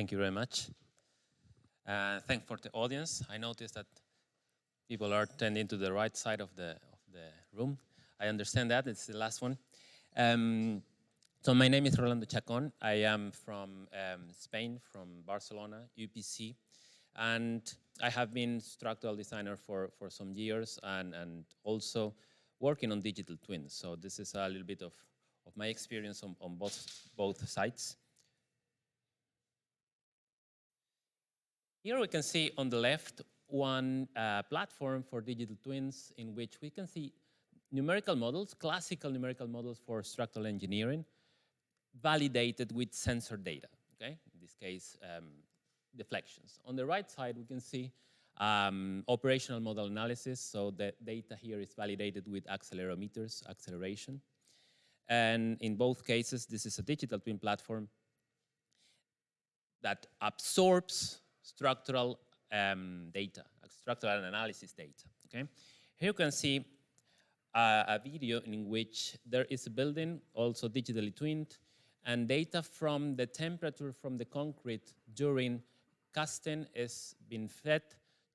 Thank you very much. Thanks for the audience. I noticed that people are tending to the right side of the room. I understand that. It's the last one. So my name is Rolando Chacón. I am from Spain, from Barcelona, UPC. And I have been structural designer for some years and also working on digital twins. So this is a little bit of my experience on both sides. Here we can see on the left one platform for digital twins in which we can see numerical models, classical numerical models for structural engineering, validated with sensor data, okay? In this case, deflections. On the right side, we can see operational model analysis. So the data here is validated with accelerometers, acceleration. And in both cases, this is a digital twin platform that absorbs structural data, structural analysis data, okay? Here you can see a video in which there is a building, also digitally twinned, and data from the temperature from the concrete during casting is being fed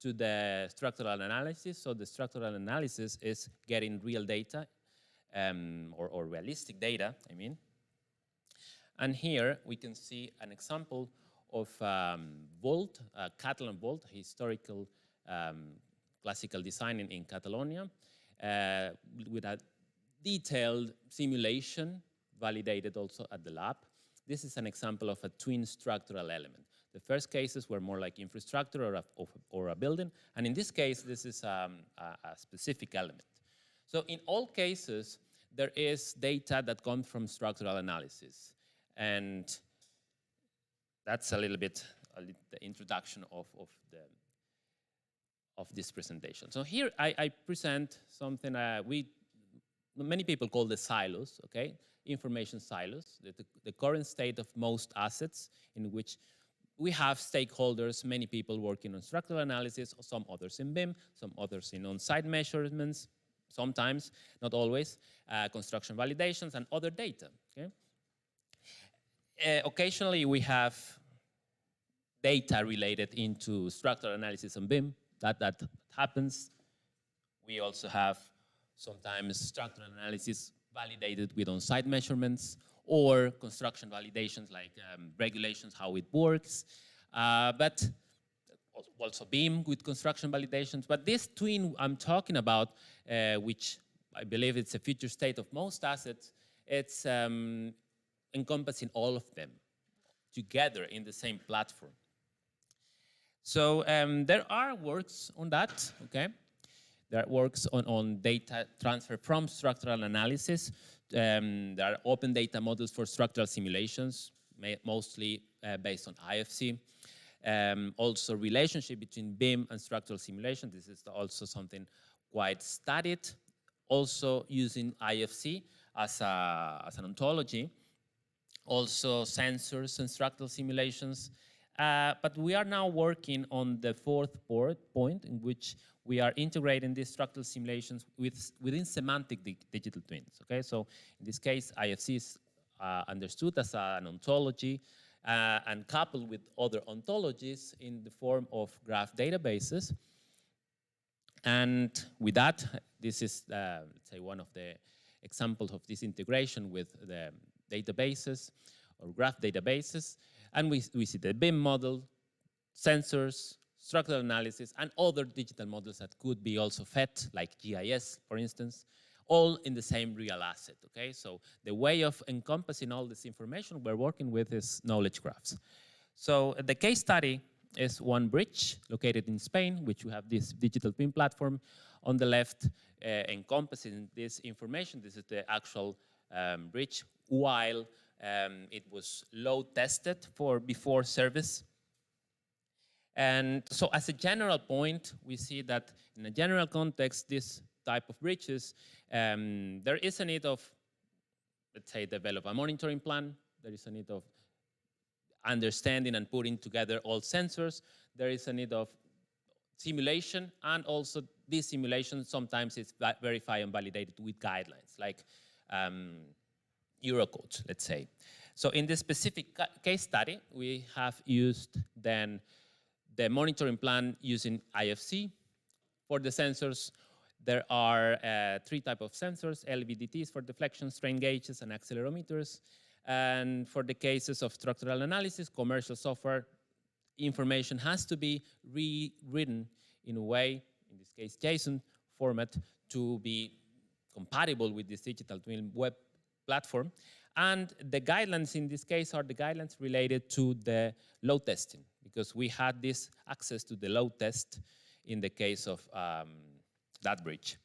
to the structural analysis. So the structural analysis is getting real data, or realistic data, I mean. And here we can see an example of vault, Catalan vault, historical classical design in Catalonia, with a detailed simulation validated also at the lab. This is an example of a twin structural element. The first cases were more like infrastructure or a building, and in this case, this is a specific element. So in all cases, there is data that comes from structural analysis, and that's a little bit the introduction of this presentation. So here I present something many people call the silos, okay? Information silos, the current state of most assets in which we have stakeholders, many people working on structural analysis, some others in BIM, some others in on-site measurements, sometimes, not always, construction validations and other data, okay? Occasionally we have data related into structural analysis and BIM, that happens. We also have sometimes structural analysis validated with on-site measurements or construction validations like regulations, how it works, but also BIM with construction validations. But this twin I'm talking about, which I believe it's a future state of most assets, it's encompassing all of them together in the same platform. So there are works on that, okay? There are works on data transfer from structural analysis. There are open data models for structural simulations, mostly based on IFC. Also relationship between BIM and structural simulation. This is also something quite studied. Also using IFC as an ontology. Also sensors and structural simulations. But we are now working on the fourth point in which we are integrating these structural simulations within semantic digital twins, okay? So in this case, IFC is understood as an ontology and coupled with other ontologies in the form of graph databases. And with that, this is, let's say, one of the examples of this integration with the databases or graph databases. And we see the BIM model, sensors, structural analysis, and other digital models that could be also fed, like GIS, for instance, all in the same real asset, okay? So the way of encompassing all this information we're working with is knowledge graphs. So the case study is one bridge located in Spain, which we have this digital twin platform on the left encompassing this information. This is the actual bridge, while it was load tested before service. And so as a general point, we see that in a general context, this type of bridges, there is a need of, let's say, develop a monitoring plan. There is a need of understanding and putting together all sensors. There is a need of simulation, and also this simulation sometimes is verified and validated with guidelines, like Eurocodes, let's say. So in this specific case study, we have used then the monitoring plan using IFC. For the sensors, there are 3 types of sensors: LVDTs for deflection, strain gauges, and accelerometers. And for the cases of structural analysis, commercial software information has to be rewritten in a way, in this case JSON format, to be compatible with this digital twin web platform. And the guidelines in this case are the guidelines related to the load testing, because we had this access to the load test in the case of that bridge.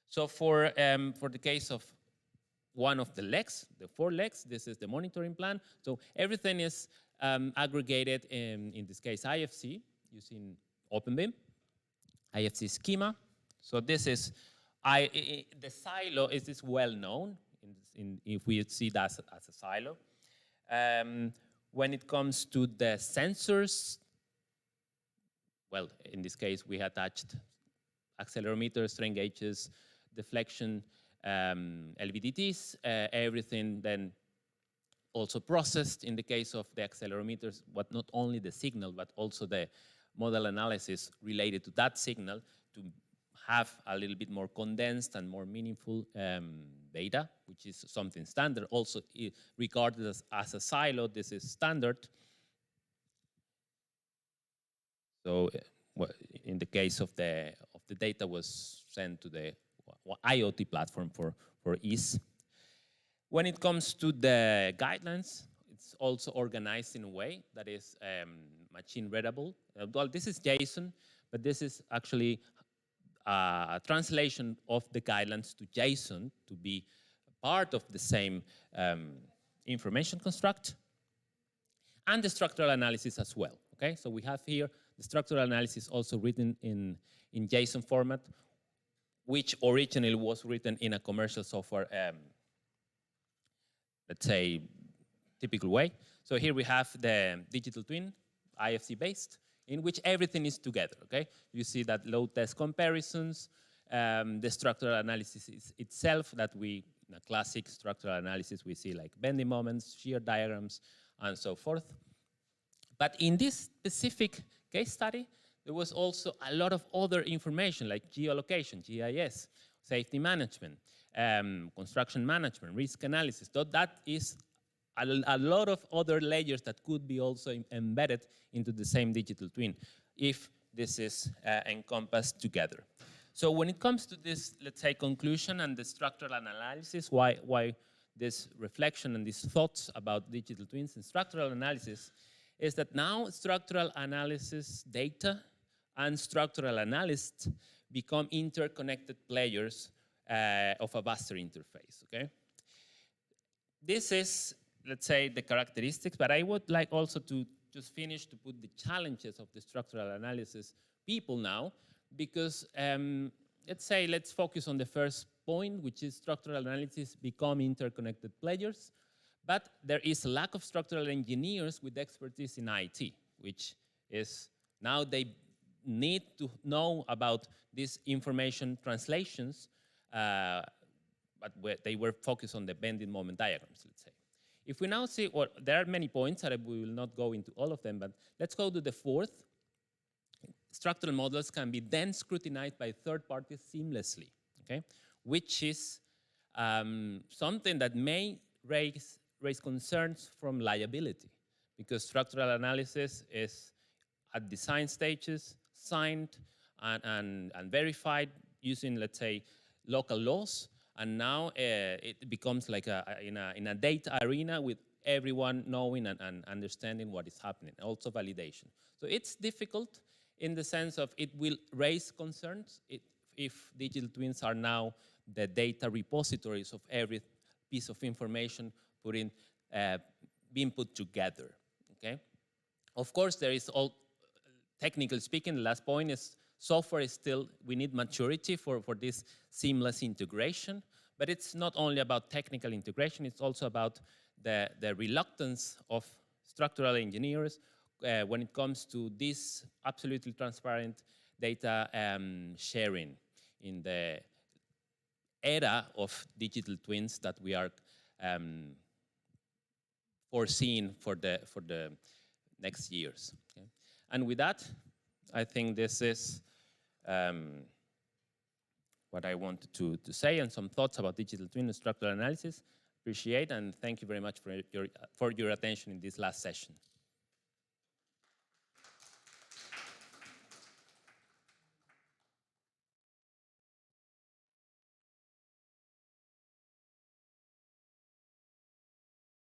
So for the case of one of the legs, the 4 legs, this is the monitoring plan. So everything is aggregated in this case IFC using OpenBIM, IFC schema. So this is, the silo is well known if we see that as a silo. When it comes to the sensors, well, in this case, we attached accelerometers, strain gauges, deflection, LVDTs, everything then also processed in the case of the accelerometers, but not only the signal, but also the model analysis related to that signal to have a little bit more condensed and more meaningful data, which is something standard. Also regarded as a silo, this is standard. So in the case of the data was sent to the IoT platform for ease. When it comes to the guidelines, it's also organized in a way that is machine readable. Well, this is JSON, but this is actually a translation of the guidelines to JSON to be part of the same information construct, and the structural analysis as well. Okay, so we have here the structural analysis also written in JSON format, which originally was written in a commercial software, let's say, typical way. So here we have the digital twin, IFC based, in which everything is together, okay? You see that load test comparisons, the structural analysis itself that we, in a classic structural analysis, we see like bending moments, shear diagrams, and so forth. But in this specific case study, there was also a lot of other information like geolocation, GIS, safety management, construction management, risk analysis. So that is a lot of other layers that could be also embedded into the same digital twin if this is encompassed together. So when it comes to this, let's say, conclusion and the structural analysis, why this reflection and these thoughts about digital twins and structural analysis is that now structural analysis data and structural analysts become interconnected players of a vaster interface, okay? This is, let's say, the characteristics, but I would like also to just finish to put the challenges of the structural analysis people now, because let's focus on the first point, which is structural analysis become interconnected players, but there is a lack of structural engineers with expertise in IT, which is now they need to know about these information translations, but they were focused on the bending moment diagrams, let's say. If we now see, well, there are many points, that we will not go into all of them, but let's go to the fourth. Structural models can be then scrutinized by third parties seamlessly, okay? Which is something that may raise concerns from liability, because structural analysis is at design stages, signed and verified using, let's say, local laws, and now it becomes like in a data arena with everyone knowing and understanding what is happening, also validation. So it's difficult in the sense of it will raise concerns if digital twins are now the data repositories of every piece of information being put together, okay? Of course, there is all, technically speaking, the last point is software is still, we need maturity for this seamless integration, but it's not only about technical integration, it's also about the reluctance of structural engineers when it comes to this absolutely transparent data sharing in the era of digital twins that we are foreseen for the next years. Okay? And with that, I think this is what I wanted to say, and some thoughts about digital twin and structural analysis. Appreciate and thank you very much for your attention in this last session.